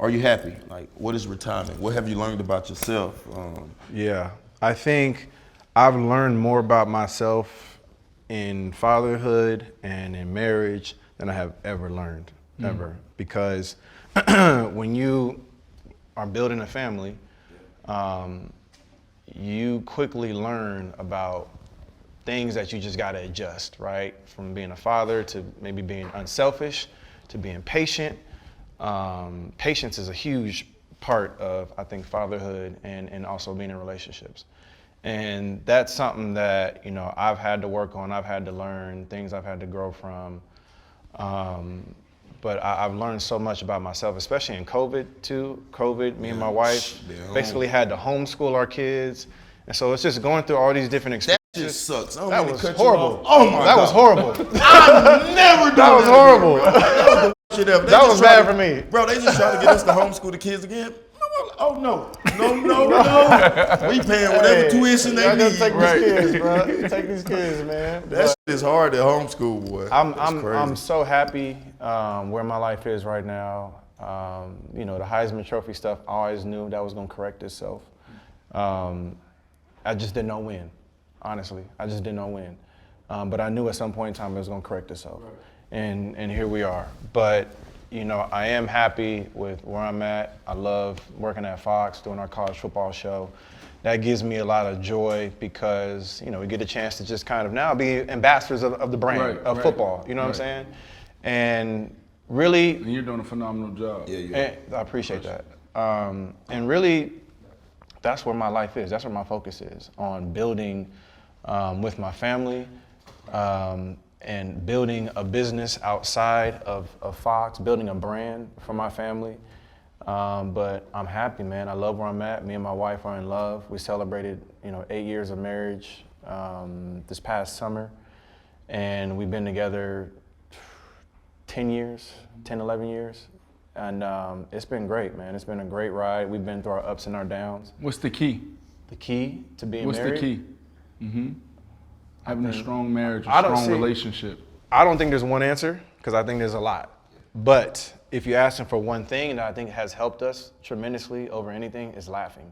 are you happy? Like, what is retirement? What have you learned about yourself? Yeah, I think I've learned more about myself in fatherhood and in marriage than I have ever learned, ever. Because when you are building a family, you quickly learn about things that you just gotta adjust, right? From being a father to maybe being unselfish, to being patient. Patience is a huge part of, I think, fatherhood and also being in relationships. And that's something that, you know, I've had to work on, I've had to learn, things I've had to grow from. But I've learned so much about myself, especially in COVID too. COVID, me and my wife basically had to homeschool our kids. And so it's just going through all these different experiences. That just sucks. I don't That mean to was cut horrible. you off. Oh my God. That was horrible. I never done That was horrible. That was bad for me. Bro, they just trying to get us to homeschool the kids again. Oh no. No. We paying whatever tuition they need. Take these kids, bro. Take these kids, man. That shit is hard at homeschool, boy. I'm so happy where my life is right now. You know, the Heisman Trophy stuff, I always knew that was gonna correct itself. I just didn't know when, honestly. I just didn't know when. But I knew at some point in time it was gonna correct itself. Right. And here we are. But you know, I am happy with where I'm at. I love working at Fox, doing our college football show. That gives me a lot of joy because, you know, we get a chance to just kind of now be ambassadors of the brand of football, you know what I'm saying? And really— And you're doing a phenomenal job. Yeah, I appreciate that. And really, that's where my life is. That's where my focus is, on building with my family, and building a business outside of Fox, building a brand for my family. But I'm happy, man. I love where I'm at. Me and my wife are in love. We celebrated, 8 years of marriage this past summer. And we've been together 10 years, 10, 11 years. And it's been great, man. It's been a great ride. We've been through our ups and our downs. What's the key? The key to being married? What's the key? Having a strong marriage, a strong relationship. I don't think there's one answer, because I think there's a lot. But if you're asking for one thing that I think has helped us tremendously over anything, is laughing.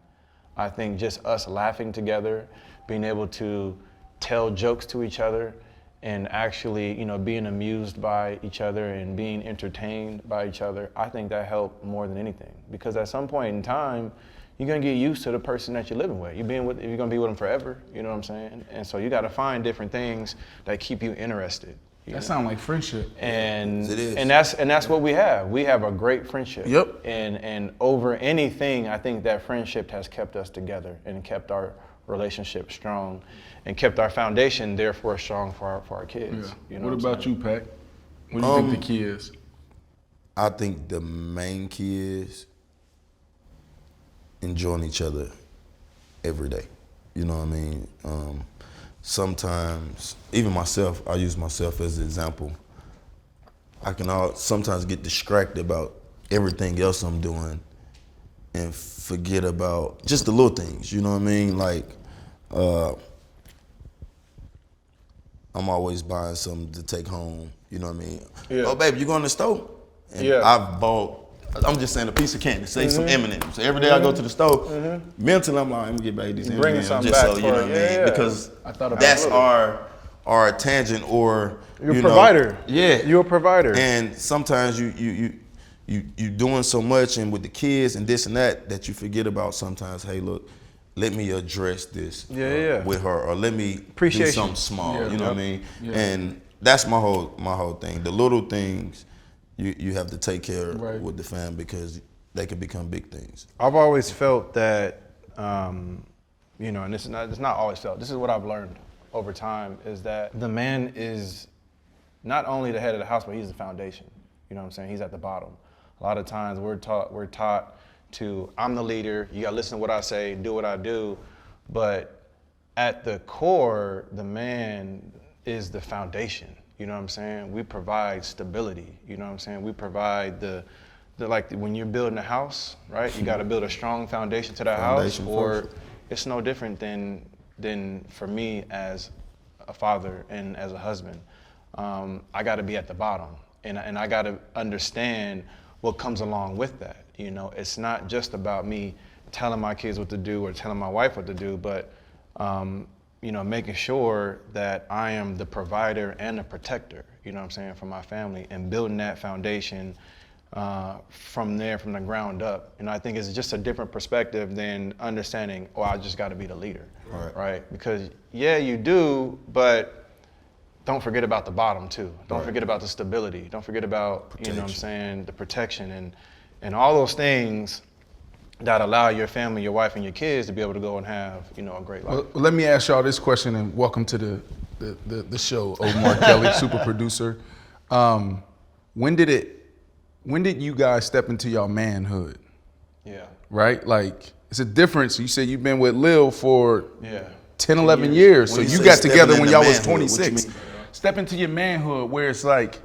I think just us laughing together, being able to tell jokes to each other, and actually, being amused by each other and being entertained by each other, I think that helped more than anything. Because at some point in time, you're gonna get used to the person that you're living with. You're gonna be with them forever, you know what I'm saying? And so you gotta find different things that keep you interested. That sounds like friendship. And it is. And that's what we have. We have a great friendship. Yep. And over anything, I think that friendship has kept us together and kept our relationship strong and kept our foundation therefore strong for our kids. Yeah. You know what about you, Pac? What do you think the key is? I think the main key is enjoying each other every day. You know what I mean? Sometimes, even myself, I use myself as an example. I can sometimes get distracted about everything else I'm doing and forget about just the little things, you know what I mean? Like, I'm always buying something to take home, you know what I mean? Yeah. Oh, baby, you going to the store? And I've bought, I'm just saying, a piece of candy, say some M&Ms. So every day I go to the store, mentally I'm like, let me get back these M&Ms. Bringing something just back so, you know what I mean? Because that's our tangent, or you're a provider. Yeah. You're a provider. And sometimes you doing so much and with the kids and this and that you forget about sometimes, hey, look, let me address this with her, or let me do something small, you know what I mean? Yeah. And that's my whole thing. The little things you have to take care of with the fam, because they can become big things. I've always felt that, and it's not always felt, this is what I've learned over time, is that the man is not only the head of the house, but he's the foundation. You know what I'm saying? He's at the bottom. A lot of times we're taught to, I'm the leader, you gotta listen to what I say, do what I do. But at the core, the man is the foundation. You know what I'm saying? We provide stability. You know what I'm saying? We provide the like when you're building a house, right? You gotta build a strong foundation to that house, or it's no different than for me as a father and as a husband. I gotta be at the bottom, and I gotta understand what comes along with that. You know, it's not just about me telling my kids what to do or telling my wife what to do, but you know, making sure that I am the provider and the protector, you know what I'm saying, for my family, and building that foundation from there, from the ground up. And I think it's just a different perspective than understanding, oh, I just got to be the leader, right? Because yeah, you do, but don't forget about the bottom too. Don't forget about the stability. Don't forget about, protection. You know what I'm saying, the protection and all those things that allow your family, your wife, and your kids to be able to go and have, you know, a great life. Well, let me ask y'all this question, and welcome to the show, Omar Kelly, super producer. When did you guys step into your manhood? Yeah. Right? Like, it's a difference. You said you've been with Lil for 10, 11 years. So you got together when y'all was 26. Step into your manhood where it's like,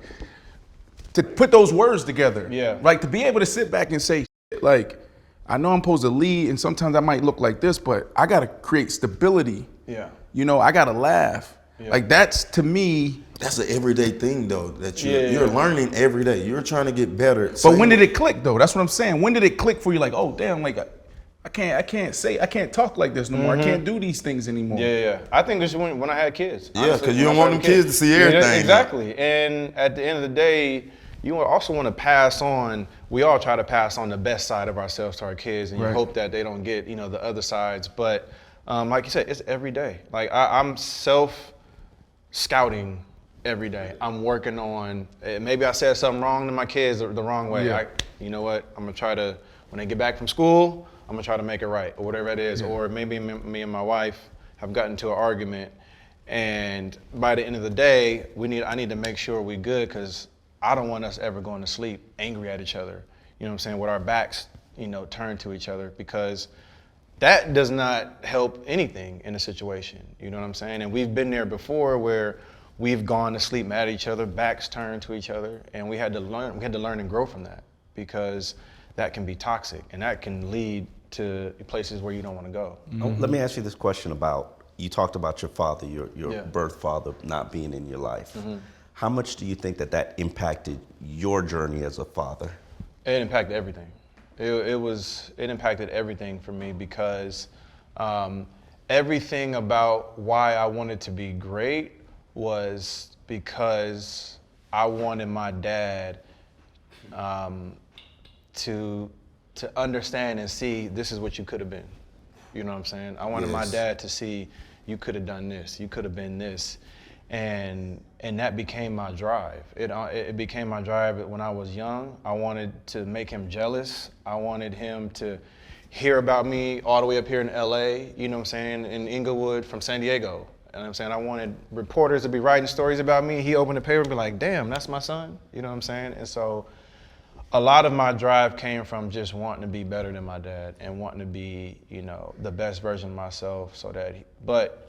to put those words together. Yeah. Like, to be able to sit back and say, like, I know I'm supposed to lead, and sometimes I might look like this, but I got to create stability. Yeah. You know, I got to laugh. Yeah. Like, that's, to me. That's an everyday thing, though, that you're learning every day. You're trying to get better. But when did it click, though? That's what I'm saying. When did it click for you? Like, oh, damn, like, I can't talk like this no more. I can't do these things anymore. Yeah. I think it's when I had kids. Yeah, because you don't want them kids to see everything. Yeah, exactly. And at the end of the day, you also want to pass on, we all try to pass on the best side of ourselves to our kids, and you hope that they don't get, you know, the other sides. But like you said, it's every day. Like I'm self-scouting every day. I'm working on, maybe I said something wrong to my kids the wrong way. Yeah. You know what, I'm gonna try to, when they get back from school, I'm gonna try to make it right, or whatever it is. Yeah. Or maybe me and my wife have gotten into an argument, and by the end of the day, I need to make sure we're good, because I don't want us ever going to sleep angry at each other, you know what I'm saying, with our backs, you know, turned to each other, because that does not help anything in a situation, you know what I'm saying? And we've been there before where we've gone to sleep mad at each other, backs turned to each other, and we had to learn and grow from that, because that can be toxic, and that can lead to places where you don't want to go. Mm-hmm. Let me ask you this question about, you talked about your father, your birth father not being in your life. Mm-hmm. How much do you think that impacted your journey as a father? It impacted everything. It impacted everything for me, because everything about why I wanted to be great was because I wanted my dad to understand and see, this is what you could have been. You know what I'm saying? I wanted my dad to see, you could have done this, you could have been this. And that became my drive. It became my drive when I was young. I wanted to make him jealous. I wanted him to hear about me all the way up here in LA, you know what I'm saying, in Inglewood from San Diego. And I'm saying, I wanted reporters to be writing stories about me. He opened the paper and be like, damn, that's my son, you know what I'm saying? And so a lot of my drive came from just wanting to be better than my dad and wanting to be, you know, the best version of myself, so that but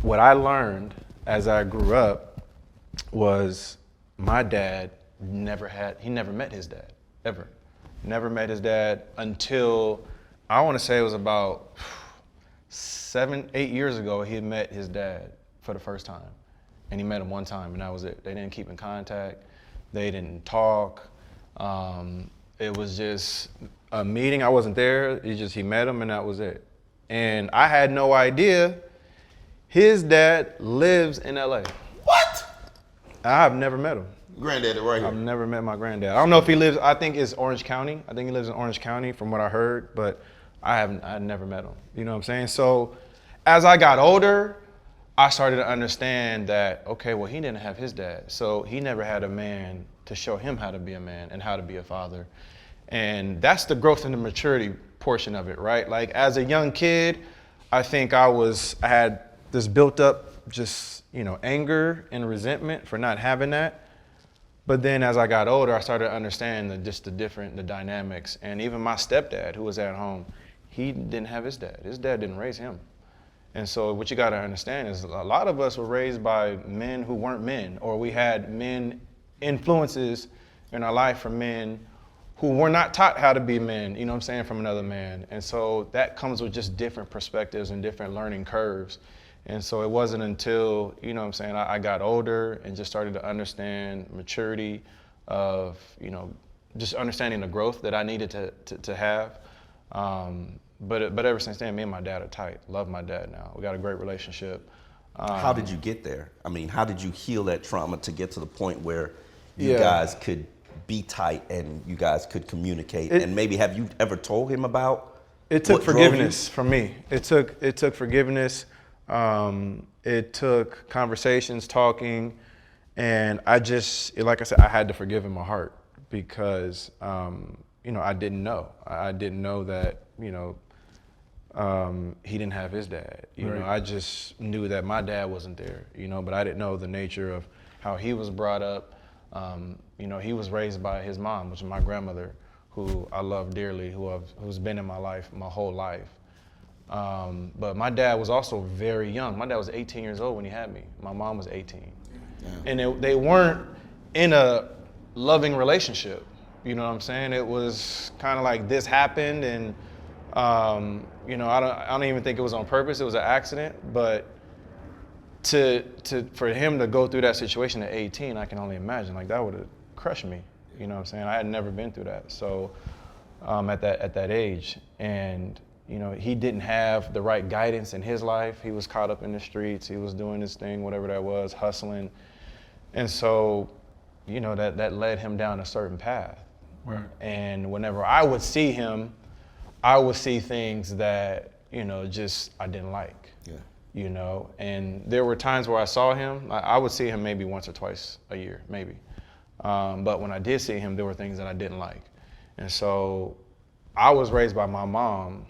what I learned as I grew up was my dad never met his dad, ever. Never met his dad until, I want to say it was about 7, 8 years ago, he had met his dad for the first time. And he met him one time, and that was it. They didn't keep in contact. They didn't talk. It was just a meeting. I wasn't there. He met him, and that was it. And I had no idea his dad lives in LA. What? I've never met him. Granddaddy right here. I've never met my granddad. I don't know if he lives, I think it's Orange County. I think he lives in Orange County from what I heard, but I never met him. You know what I'm saying? So as I got older, I started to understand that, okay, well, he didn't have his dad. So he never had a man to show him how to be a man and how to be a father. And that's the growth and the maturity portion of it, right? Like as a young kid, I think I had this built up just, you know, anger and resentment for not having that. But then as I got older, I started to understand the dynamics. And even my stepdad, who was at home, he didn't have his dad. His dad didn't raise him. And so what you gotta understand is a lot of us were raised by men who weren't men, or we had men influences in our life from men who were not taught how to be men, you know what I'm saying, from another man. And so that comes with just different perspectives and different learning curves. And so it wasn't until, you know what I'm saying, I got older and just started to understand maturity of, you know, just understanding the growth that I needed to have. But ever since then, me and my dad are tight. Love my dad now. We got a great relationship. How did you get there? I mean, how did you heal that trauma to get to the point where you guys could be tight and you guys could communicate? And maybe have you ever told him about? It took forgiveness from me. It took forgiveness. It took conversations, talking, and I just, like I said, I had to forgive in my heart because I didn't know. I didn't know that he didn't have his dad. You know, I just knew that my dad wasn't there. But I didn't know the nature of how he was brought up. He was raised by his mom, which is my grandmother, who I love dearly, who's been in my life my whole life. But my dad was also very young. My dad was 18 years old when he had me. My mom was 18. Yeah. And they weren't in a loving relationship. You know what I'm saying? It was kind of like this happened, and I don't even think it was on purpose. It was an accident. But for him to go through that situation at 18, I can only imagine. Like, that would have crushed me. You know what I'm saying? I had never been through that. So at that age, and he didn't have the right guidance in his life. He was caught up in the streets. He was doing his thing, whatever that was, hustling. And so, that led him down a certain path. Right. And whenever I would see him, I would see things that, just I didn't like. Yeah. And there were times where I saw him. I would see him maybe once or twice a year, maybe. But when I did see him, there were things that I didn't like. And so I was raised by my mom.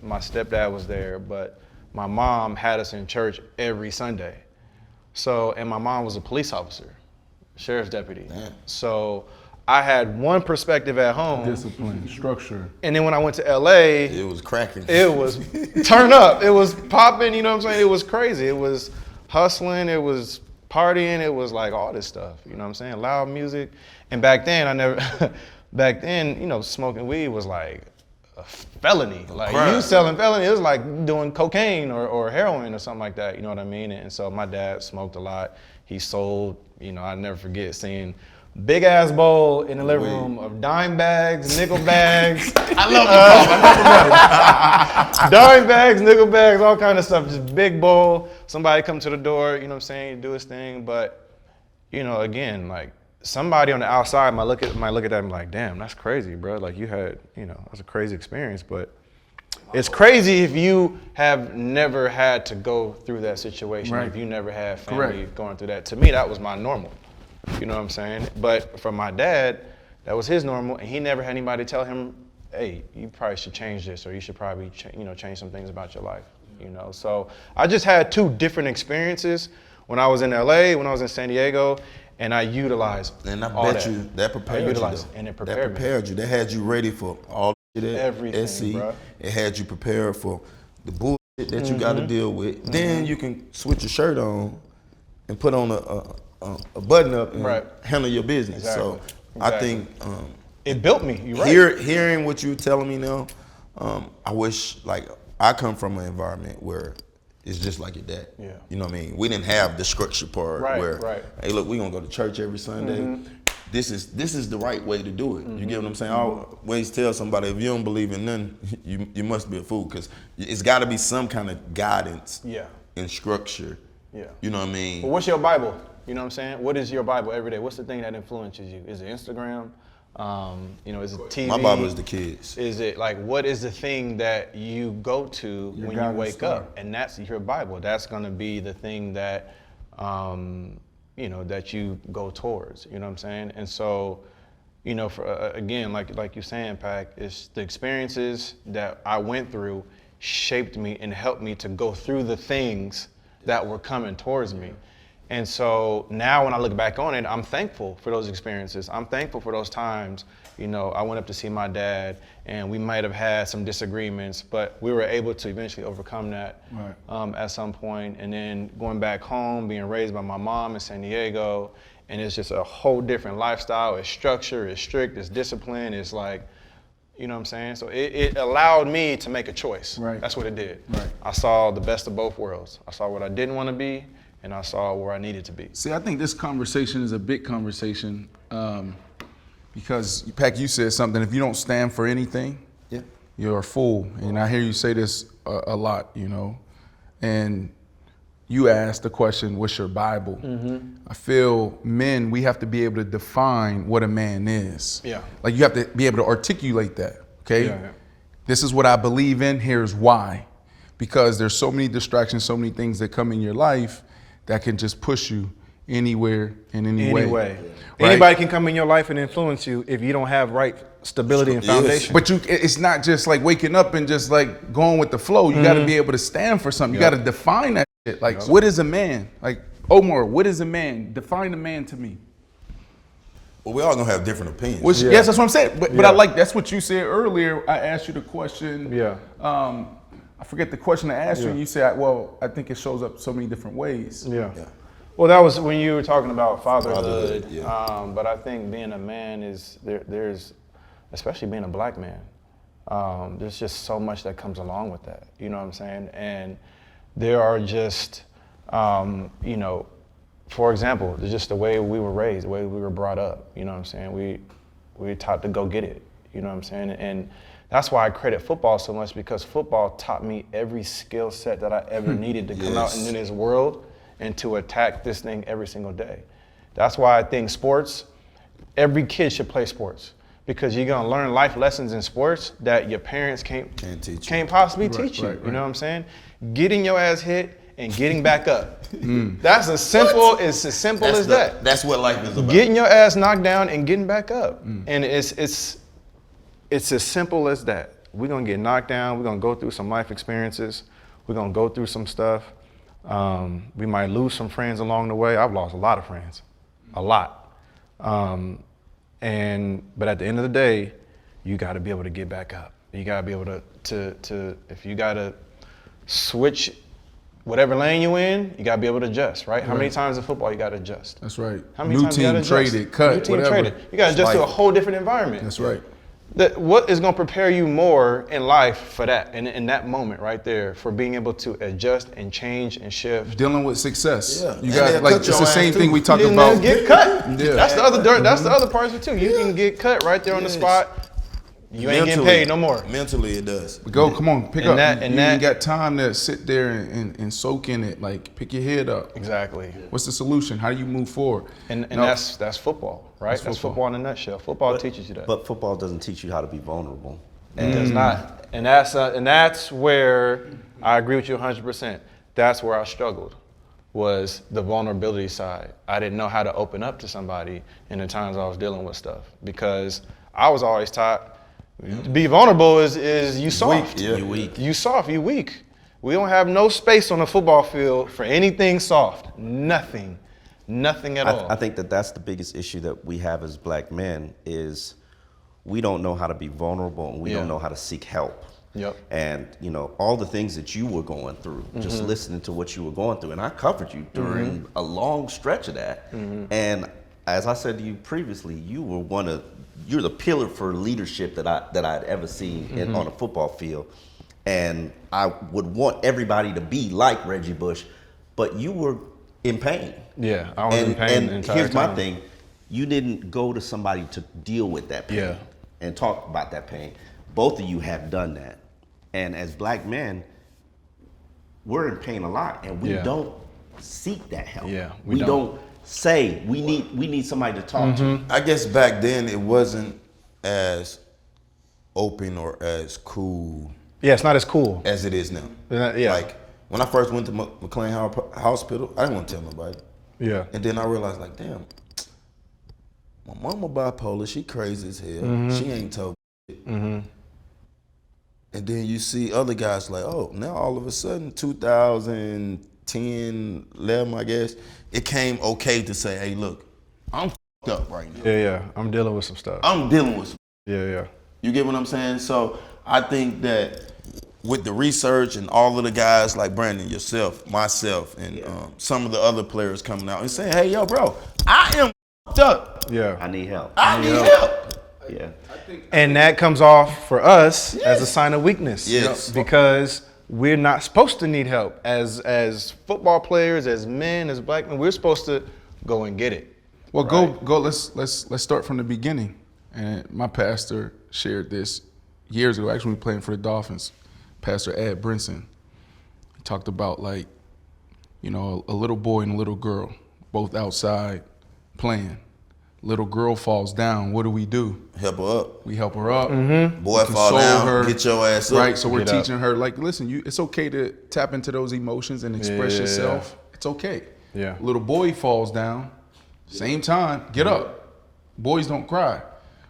My stepdad was there, but my mom had us in church every Sunday. And my mom was a police officer, sheriff's deputy. Damn. So I had one perspective at home. Discipline, structure. And then when I went to LA, it was cracking. It was turn up. It was popping, you know what I'm saying? It was crazy. It was hustling, it was partying, it was like all this stuff, you know what I'm saying? Loud music. And back then, smoking weed was like a felony. Like, you selling felony, it was like doing cocaine or heroin or something like that, you know what I mean? And so my dad smoked a lot. He sold, I'll never forget seeing big ass bowl in the living room of dime bags, nickel bags. I love you, Paul. Dime bags, nickel bags, all kind of stuff. Just big bowl. Somebody come to the door, you know what I'm saying, do his thing. But, again, like, somebody on the outside might look at that and be like, damn, that's crazy, bro. Like, you had, that's a crazy experience. But it's crazy if you have never had to go through that situation. Right. If you never had family going through that. To me, that was my normal. You know what I'm saying? But for my dad, that was his normal, and he never had anybody tell him, hey, you probably should change this, or you should probably change some things about your life. So I just had two different experiences when I was in LA, when I was in San Diego, and I utilized and I bet you that prepared you. And it prepared you. That had you ready for all everything, SC. Bro. It had you prepared for the bullshit that you got to deal with. Mm-hmm. Then you can switch your shirt on and put on a button up and handle your business. Exactly. So I think it built me. You're right. Hearing what you're telling me now, I wish, like, I come from an environment where it's just like your dad. Yeah. You know what I mean? We didn't have the structure part where, hey, look, we're gonna go to church every Sunday. Mm-hmm. This is the right way to do it. Mm-hmm. You get what I'm saying? I always tell somebody, if you don't believe in none, you must be a fool, because it's got to be some kind of guidance and structure. Yeah. You know what I mean? Well, what's your Bible? You know what I'm saying? What is your Bible every day? What's the thing that influences you? Is it Instagram? Is it TV? My Bible is the kids. Is it like, what is the thing that you go to when you wake up? And that's your Bible. That's going to be the thing that, that you go towards. You know what I'm saying? And so, for again, like you're saying, Pac, it's the experiences that I went through shaped me and helped me to go through the things that were coming towards me. And so now when I look back on it, I'm thankful for those experiences. I'm thankful for those times. I went up to see my dad, and we might have had some disagreements, but we were able to eventually overcome that at some point. And then going back home, being raised by my mom in San Diego, and it's just a whole different lifestyle. It's structure, it's strict, it's discipline, it's like, you know what I'm saying? So it allowed me to make a choice. Right. That's what it did. Right. I saw the best of both worlds. I saw what I didn't want to be, and I saw where I needed to be. See, I think this conversation is a big conversation, because Pac, you said something. If you don't stand for anything, you're a fool. And I hear you say this a lot, you know. And you asked the question, what's your Bible? I feel men, we have to be able to define what a man is. Yeah. Like you have to be able to articulate that, okay? Yeah. This is what I believe in, here's why. Because there's so many distractions, so many things that come in your life that can just push you anywhere in any way. Right? Anybody can come in your life and influence you if you don't have right stability and foundation. But it's not just like waking up and just like going with the flow. You got to be able to stand for something. You got to define that shit. Like, what is a man? Like, Omar, what is a man? Define a man to me. Well, we all gonna have different opinions. Yes, that's what I'm saying. But I like, that's what you said earlier. I asked you the question. I forget the question I asked you, and you said, well, I think it shows up so many different ways. Well, that was when you were talking about fatherhood. But I think being a man is, there's, especially being a black man, there's just so much that comes along with that. You know what I'm saying? And there are just, you know, for example, just the way we were raised, the way we were brought up. You know what I'm saying? We were taught to go get it. You know what I'm saying? And that's why I credit football so much, because football taught me every skill set that I ever needed to come out into this world and to attack this thing every single day. That's why I think sports, every kid should play sports, because you're gonna learn life lessons in sports that your parents can't possibly teach you. You know what I'm saying? Getting your ass hit and getting back up. That's as simple as that. That's what life is about. Getting your ass knocked down and getting back up. And it's as simple as that. We're gonna get knocked down, we're gonna go through some life experiences, we're gonna go through some stuff. We might lose some friends along the way. I've lost a lot of friends, a lot. But at the end of the day, you gotta be able to get back up. You gotta be able to if you gotta switch whatever lane you in, you gotta be able to adjust, right? How many times in football you gotta adjust? That's right. How many times you gotta adjust? Traded, cut, New team whatever. traded. You gotta adjust to a whole different environment. That's right. What is gonna prepare you more in life for that, in that moment right there, for being able to adjust and change and shift? Dealing with success. You got, like, it's the same thing we talk You about. Get cut. That's the other that's the other part of it too. You can get cut right there on the spot. You ain't getting paid no more. Mentally, it does. Go, come on, pick up. You ain't got time to sit there and soak in it. Like, pick your head up. Exactly. What's the solution? How do you move forward? And that's football, right? That's football in a nutshell. Football teaches you that. But football doesn't teach you how to be vulnerable. It does not. And that's where I agree with you 100%. That's where I struggled, was the vulnerability side. I didn't know how to open up to somebody in the times I was dealing with stuff, because I was always taught, to be vulnerable is you soft. You weak. You soft, you weak. We don't have no space on the football field for anything soft. Nothing at all. I think that's the biggest issue that we have as black men, is we don't know how to be vulnerable, and we don't know how to seek help. And you know, all the things that you were going through, just listening to what you were going through, and I covered you during a long stretch of that. And as I said to you previously, you're the pillar for leadership that I'd ever seen on a football field. And I would want everybody to be like Reggie Bush, but you were in pain. Yeah, I was in pain the entire time. Here's my thing. You didn't go to somebody to deal with that pain and talk about that pain. Both of you have done that. And as black men, we're in pain a lot, and we don't seek that help. We don't say we need somebody to talk to. I guess back then it wasn't as open or as cool. Yeah, it's not as cool as it is now. Like when I first went to McLean Hospital, I didn't want to tell nobody. And then I realized, like, damn, my mama bipolar, she crazy as hell. She ain't told me shit. And then you see other guys like, oh, now all of a sudden, 2010, 11, I guess, it came okay to say, hey, look, I'm f***ed up right now. I'm dealing with some stuff. I'm dealing with some You get what I'm saying? So I think that with the research and all of the guys like Brandon, yourself, myself, and some of the other players coming out and saying, hey, yo, bro, I am f***ed up. I need help. I need help. And that comes off for us as a sign of weakness. Because we're not supposed to need help. As football players, as men, as black men, we're supposed to go and get it. Well, go. Let's start from the beginning. And my pastor shared this years ago. Actually, we were playing for the Dolphins. Pastor Ed Brinson. He talked about like, you know, a little boy and a little girl, both outside playing. Little girl falls down. What do? Help her up. We help her up. Boy fall down, her, get your ass up. Right, so we're teaching her, like, listen, it's okay to tap into those emotions and express yourself. It's okay. Yeah. Little boy falls down, same time, get up. Boys don't cry.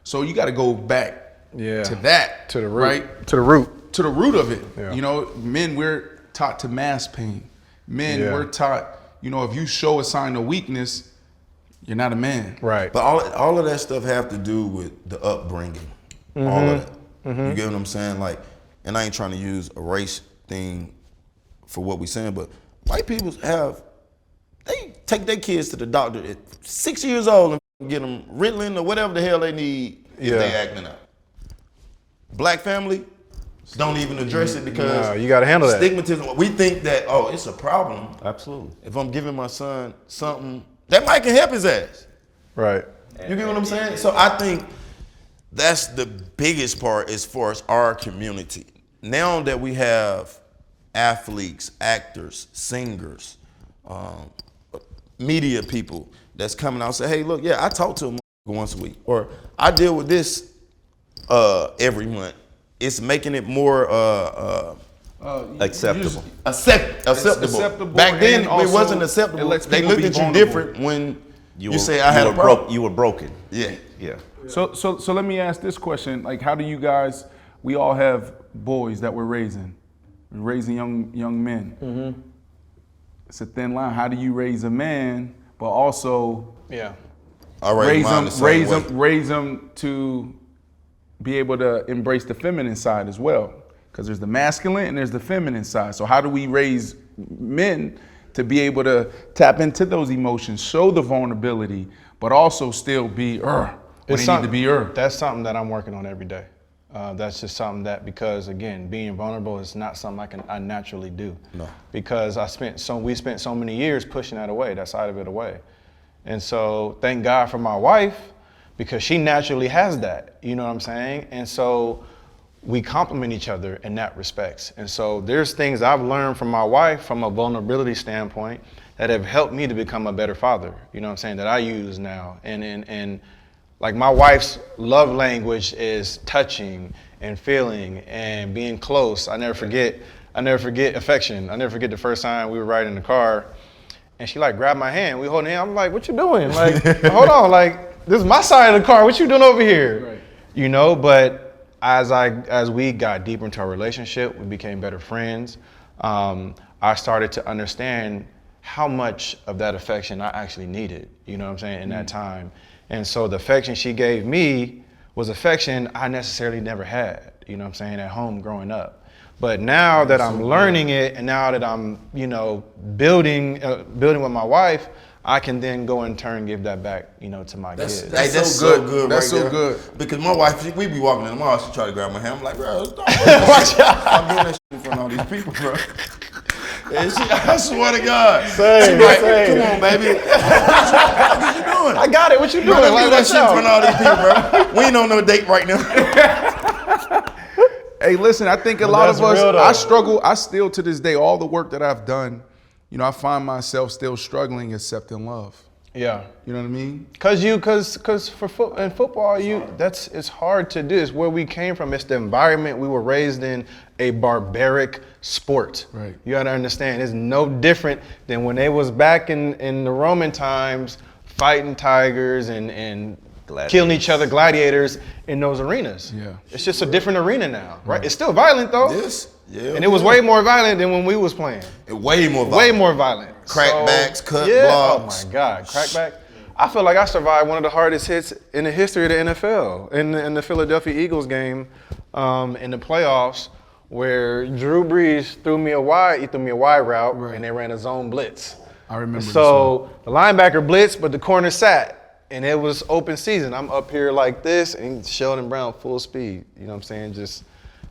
So you got to go back to that. To the root. Right? To the root. To the root of it. Yeah. You know, men, we're taught to mask pain. Men, we're taught, you know, if you show a sign of weakness, you're not a man. Right. But all of that stuff have to do with the upbringing. All of that. You get what I'm saying? Like, and I ain't trying to use a race thing for what we saying, but white people they take their kids to the doctor at 6 years old and get them Ritalin or whatever the hell they need if they acting out. Black family don't even address it because you got to handle that. Stigmatism. We think that, oh, it's a problem. Absolutely. If I'm giving my son something, that might can help his ass. Right. You get what I'm saying? So I think that's the biggest part as far as our community. Now that we have athletes, actors, singers, media people that's coming out and say, hey, look, I talk to them once a week, or I deal with this every month. It's making it more acceptable. Acceptable. Back then, it wasn't acceptable. They looked at you different when you say I had a problem. You were broken. Yeah. So let me ask this question. Like, how do you guys, we all have boys that we're raising young men. It's a thin line. How do you raise a man, but also raise them to be able to embrace the feminine side as well? Because there's the masculine and there's the feminine side. So how do we raise men to be able to tap into those emotions, show the vulnerability, but also still be when they need to be That's something that I'm working on every day. That's just something that, because again, being vulnerable is not something I naturally do. No. Because we spent so many years pushing that side of it away. And so thank God for my wife, because she naturally has that, you know what I'm saying? And so we complement each other in that respects. And so there's things I've learned from my wife from a vulnerability standpoint that have helped me to become a better father, you know what I'm saying, that I use now. And like my wife's love language is touching and feeling and being close. I never forget affection. I never forget the first time we were riding in the car and she like grabbed my hand. We holding hands. I'm like, what you doing? Like, hold on, like this is my side of the car. What you doing over here? Right. You know, but as we got deeper into our relationship, we became better friends. I started to understand how much of that affection I actually needed, you know what I'm saying, in that time. And so the affection she gave me was affection I necessarily never had, you know what I'm saying, at home growing up. But now that I'm learning it, and now that I'm, you know, building with my wife, I can then go in turn give that back, you know, to my kids. That's so good. That's so good. Because my wife, we be walking in the mall, she try to grab my hand. I'm like, bro, watch out. I'm doing that shit in front of all these people, bro. And I swear to God. Same. Come on, baby. What you doing? I got it. What you doing? Don't do that shit in front of all these people, bro. We ain't on no date right now. Hey, listen, I think a lot of us, I struggle. I still, to this day, all the work that I've done, you know, I find myself still struggling accepting love. Yeah. You know what I mean? Cause in football, it's hard to do. It's where we came from. It's the environment we were raised in, a barbaric sport. Right. You gotta understand, it's no different than when they was back in the Roman times, fighting tigers and killing each other, gladiators in those arenas. Yeah. It's just a different arena now, right? It's still violent though. Yes. Yeah. And it was way more violent than when we was playing. Way more violent. Way more violent. Crackbacks, cut blocks. Oh my God, crackback. I feel like I survived one of the hardest hits in the history of the NFL in the Philadelphia Eagles game in the playoffs, where Drew Brees threw me a wide route, and they ran a zone blitz. I remember. So the linebacker blitzed, but the corner sat, and it was open season. I'm up here like this, and Sheldon Brown full speed. You know what I'm saying?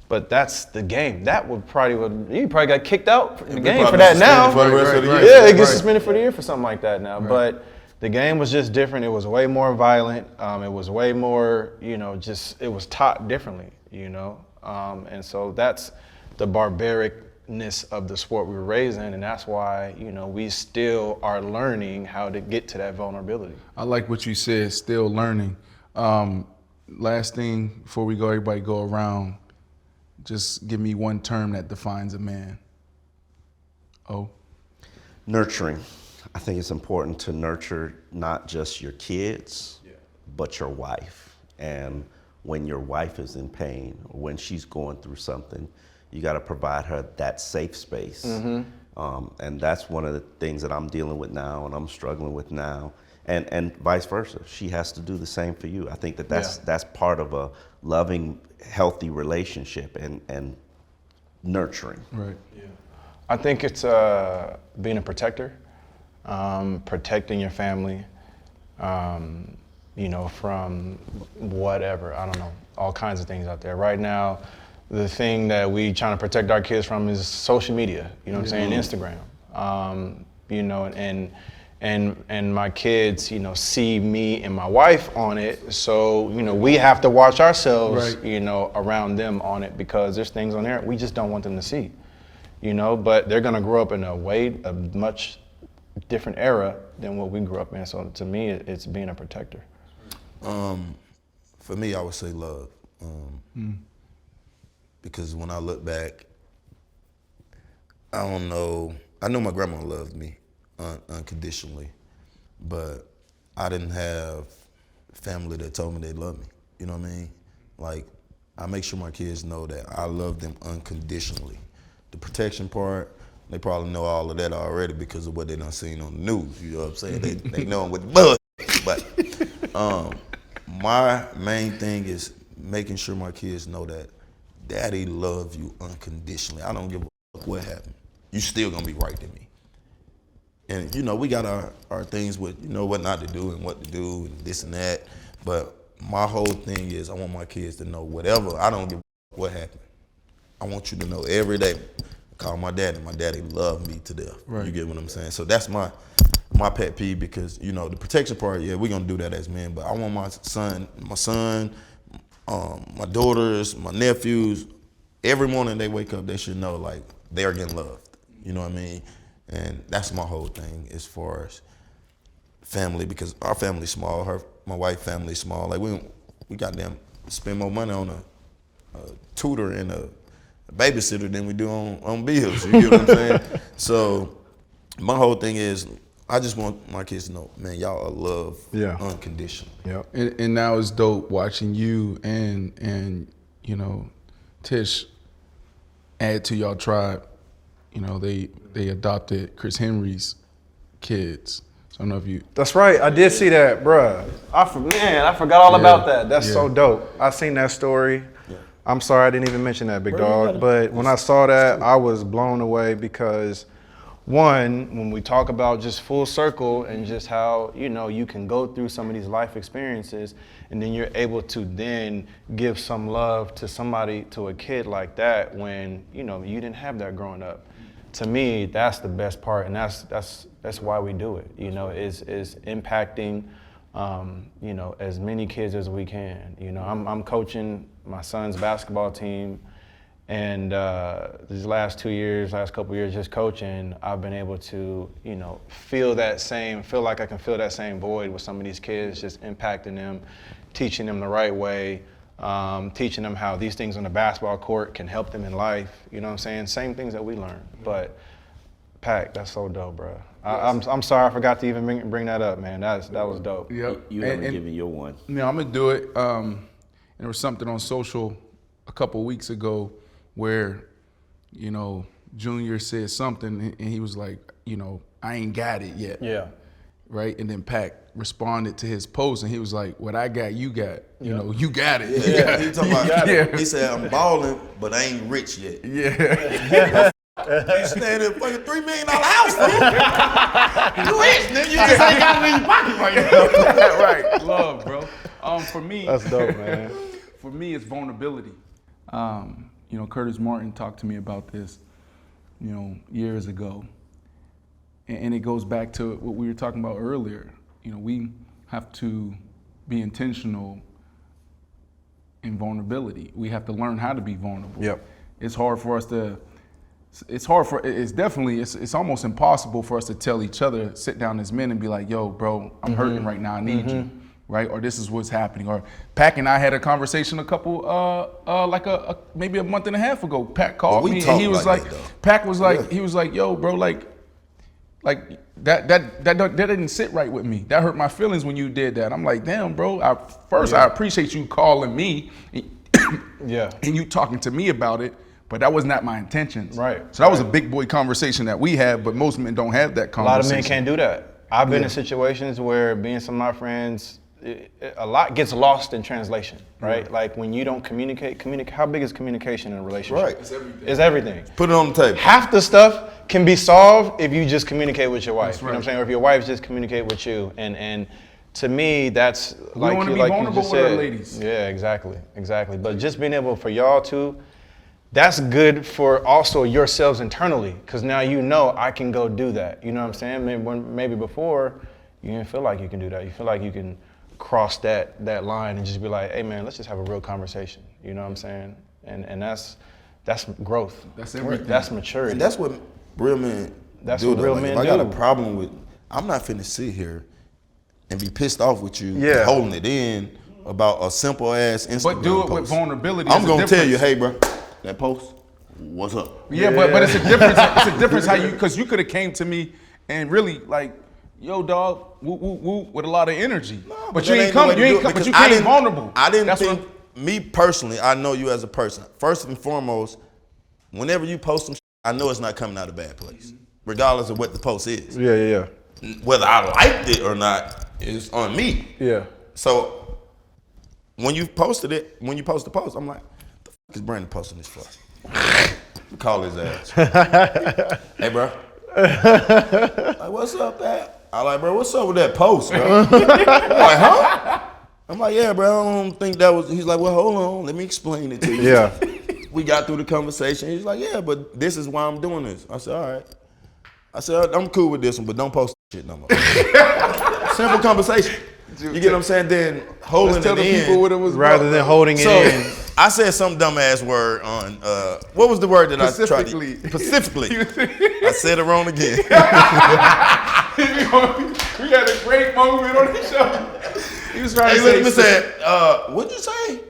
But that's the game. That you probably got kicked out from the game for that now. For the rest of the year. Yeah, it gets suspended for the year for something like that now. Right. But the game was just different. It was way more violent. It was way more, you know, just, it was taught differently, you know? And so that's the barbaricness of the sport we were raised in, and that's why, you know, we still are learning how to get to that vulnerability. I like what you said, still learning. Last thing before we go, everybody go around, just give me one term that defines a man. Oh. Nurturing. I think it's important to nurture not just your kids, but your wife. And when your wife is in pain, or when she's going through something, you got to provide her that safe space. And that's one of the things that I'm dealing with now and I'm struggling with now. And vice versa. She has to do the same for you. I think that that's part of a loving, healthy relationship and nurturing. Right. Yeah. I think it's being a protector. Protecting your family, you know, from whatever, I don't know, all kinds of things out there. Right now, the thing that we trying to protect our kids from is social media, you know what I'm saying, Instagram. You know, and my kids, you know, see me and my wife on it, so, you know, we have to watch ourselves, you know, around them on it, because there's things on there we just don't want them to see, you know, but they're gonna grow up in a much different era than what we grew up in. So to me, it's being a protector. For me, I would say love. Because when I look back, I don't know. I know my grandma loved me unconditionally, but I didn't have family that told me they loved me. You know what I mean? Like, I make sure my kids know that I love them unconditionally. The protection part, they probably know all of that already because of what they done seen on the news. You know what I'm saying? They know them with the bug. But my main thing is making sure my kids know that Daddy loves you unconditionally. I don't give a fuck what happened. You still gonna be right to me. And you know, we got our things with, you know, what not to do and what to do and this and that. But my whole thing is I want my kids to know whatever, I don't give a fuck what happened. I want you to know every day. Call my daddy loved me to death. Right. You get what I'm saying? So that's my pet peeve, because, you know, the protection part, yeah, we're gonna do that as men, but I want my son, my daughters, my nephews, every morning they wake up, they should know, like, they are getting loved. You know what I mean? And that's my whole thing as far as family, because our family's small, my wife's family's small. Like, we goddamn spend more money on a tutor and a babysitter than we do on bills. You get what I'm saying? So my whole thing is I just want my kids to know, man, y'all are loved unconditionally. Yeah. And now it's dope watching you and you know, Tish add to y'all tribe. You know, they adopted Chris Henry's kids. So I don't know if you. That's right. I did see that, bruh. I forgot all about that. That's so dope. I seen that story. Yeah. I'm sorry I didn't even mention that, big dog. But when I saw that, I was blown away because, one, when we talk about just full circle and just how, you know, you can go through some of these life experiences and then you're able to then give some love to somebody, to a kid like that when, you know, you didn't have that growing up. To me, that's the best part, and that's why we do it. You know, is impacting, you know, as many kids as we can. You know, I'm coaching my son's basketball team, and these last couple years just coaching, I've been able to, you know, feel like I can fill that same void with some of these kids, just impacting them, teaching them the right way. Teaching them how these things on the basketball court can help them in life. You know what I'm saying? Same things that we learn. But Pac, that's so dope, bro. I'm sorry I forgot to even bring that up, man. That was dope. Yep. You haven't given your one. No, I'm gonna do it. And there was something on social a couple of weeks ago where, you know, Junior said something and he was like, you know, I ain't got it yet. Yeah. Right? And then Pac responded to his post and he was like, what I got, you got. You know, you got it. Yeah, he talking about, he said, I'm balling, but I ain't rich yet. Yeah. You staying in a fucking $3 million house, man. You rich, nigga. You just ain't got it in your pocket right now. Right. Love, bro. For me. That's dope, man. For me, it's vulnerability. You know, Curtis Martin talked to me about this, you know, years ago. And it goes back to what we were talking about earlier. we have to be intentional in vulnerability. We have to learn how to be vulnerable. Yep. It's hard for us to. It's almost impossible for us to tell each other, sit down as men and be like, yo, bro, I'm hurting right now, I need you, right? Or this is what's happening. Or Pac and I had a conversation maybe a month and a half ago. Pac called me and he was like, Pac was like, he was like, yo, bro, like that didn't sit right with me. That hurt my feelings when you did that. I'm like, damn, bro, I appreciate you calling me and you talking to me about it. But that was not my intentions. Right. So that was a big boy conversation that we had, but most men don't have that conversation. A lot of men can't do that. I've been in situations where being some of my friends, a lot gets lost in translation, right? Yeah. Like when you don't communicate, how big is communication in a relationship? Right. It's everything. Put it on the table. Half the stuff can be solved if you just communicate with your wife. That's right. You know what I'm saying? Or if your wife just communicate with you. And to me, that's we want to be vulnerable with our ladies. Yeah, exactly. But just being able for y'all to, that's good for also yourselves internally, because now you know I can go do that. You know what I'm saying? Maybe before you didn't feel like you can do that. You feel like you can cross that line and just be like, hey man, let's just have a real conversation. You know what I'm saying? And that's growth. That's everything. That's maturity. And that's what real men that's do. What real men if do. I got a problem with, I'm not finna sit here and be pissed off with you holding it in about a simple ass Instagram But do it post. with vulnerability. I'm gonna tell you, hey bro, that post, what's up? Yeah, but it's a difference. It's a difference how because you could have came to me and really like, yo, dog, woo woo woo, with a lot of energy. No, but you ain't come. But you came vulnerable. I didn't think. Me personally, I know you as a person. First and foremost, whenever you post some shit, I know it's not coming out of a bad place, regardless of what the post is. Yeah. Whether I liked it or not is on me. Yeah. So when you post the post, I'm like, the fuck is Brandon posting this for? Call his ass. Hey, bro. Like, what's up, Pat? I like, bro, what's up with that post, bro? I'm like, huh? I'm like, yeah, bro, I don't think that was. He's like, well, hold on, let me explain it to you. Yeah. We got through the conversation. He's like, yeah, but this is why I'm doing this. I said, all right. I said, I'm cool with this one, but don't post shit no more. Simple conversation. You get what I'm saying? Then holding it in. Rather than holding it in. I said some dumbass word on, what was the word that I tried to? Pacifically. I said it wrong again. We had a great moment on the show. He was trying to say, what'd you say?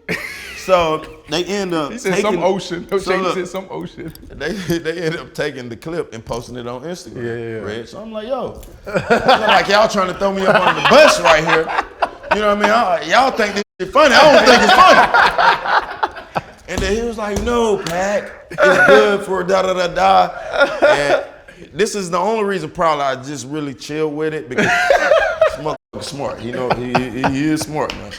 So they end up he said taking, some ocean. So look, said some ocean. They end up taking the clip and posting it on Instagram. Yeah. Right? So I'm like, yo, like y'all trying to throw me up under the bus right here. You know what I mean? Y'all think this shit funny. I don't think it's funny. And then he was like, no, Pat, it's good for da-da-da-da. And this is the only reason probably I just really chill with it, because this motherfucker's smart. You know, he is smart, man.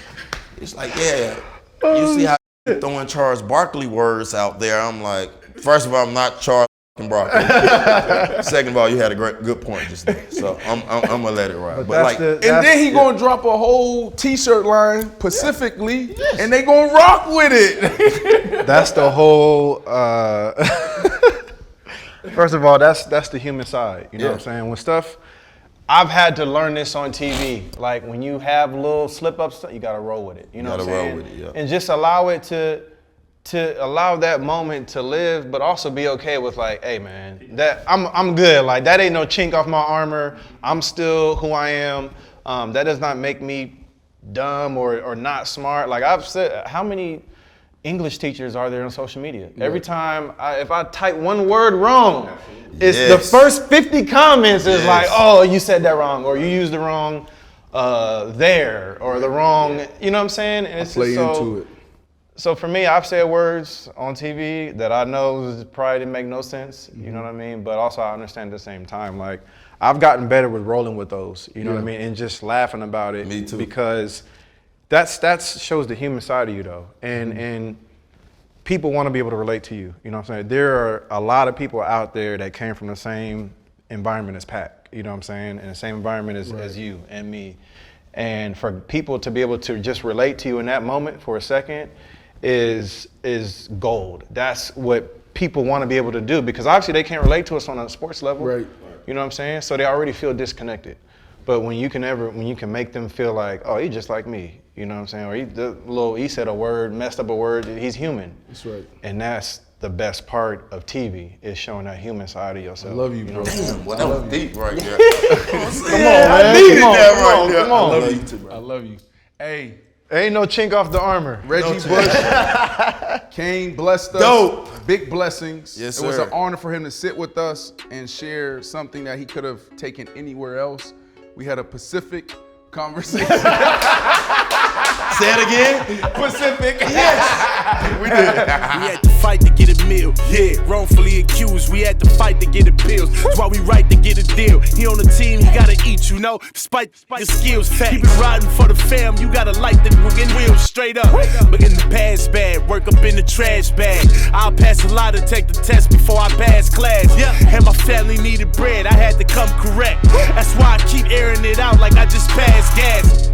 It's like, yeah, you see how throwing Charles Barkley words out there. I'm like, first of all, I'm not Charles Barkley. Second of all, you had a good point just there. So I'm gonna let it ride. But like, and then he gonna drop a whole T-shirt line specifically, and they gonna rock with it. That's the whole. First of all, that's the human side. You know what I'm saying? When stuff, I've had to learn this on TV. Like when you have little slip-ups, you gotta roll with it. You know what I'm saying? Roll with it, and just allow it to allow that moment to live, but also be okay with like, hey man, that I'm good. Like that ain't no chink off my armor. I'm still who I am. That does not make me dumb or not smart. Like I've said, how many English teachers are there on social media? Every time if I type one word wrong, it's the first 50 comments is like, oh, you said that wrong, or you used the wrong there, or the wrong, you know what I'm saying? And it's play into it. So for me, I've said words on TV that I know probably didn't make no sense, you know what I mean? But also I understand at the same time, like I've gotten better with rolling with those, you know what I mean? And just laughing about it. Me too. Because that shows the human side of you though. And people want to be able to relate to you, you know what I'm saying? There are a lot of people out there that came from the same environment as Pat, you know what I'm saying? And the same environment as you and me. And for people to be able to just relate to you in that moment for a second is gold. That's what people want to be able to do, because obviously they can't relate to us on a sports level. Right. You know what I'm saying? So they already feel disconnected. But when you can make them feel like, oh, he's just like me, you know what I'm saying? Or he said a word, messed up a word, he's human. That's right. And that's the best part of TV, is showing that human side of yourself. I love you, bro. Damn, well, that was deep right there. Come on, man. I needed that right there. Come on. I love you too, bro. I love you. Hey. Ain't no chink off the armor. Reggie Bush Kane blessed us. Dope. Big blessings. Yes, It was sir. an honor for him to sit with us and share something that he could have taken anywhere else. We had a Pacific conversation. Say it again. Pacific. Yes. We did. We had to fight to get a meal. Yeah, wrongfully accused. We had to fight to get appeals. That's why we right to get a deal. He on the team, he gotta eat, you know. Despite your skills, keep it riding for the fam. You gotta light the wheels straight up. But in the past bad, work up in the trash bag. I'll pass a lot to take the test before I pass class. And my family needed bread, I had to come correct. That's why I keep airing it out like I just passed gas.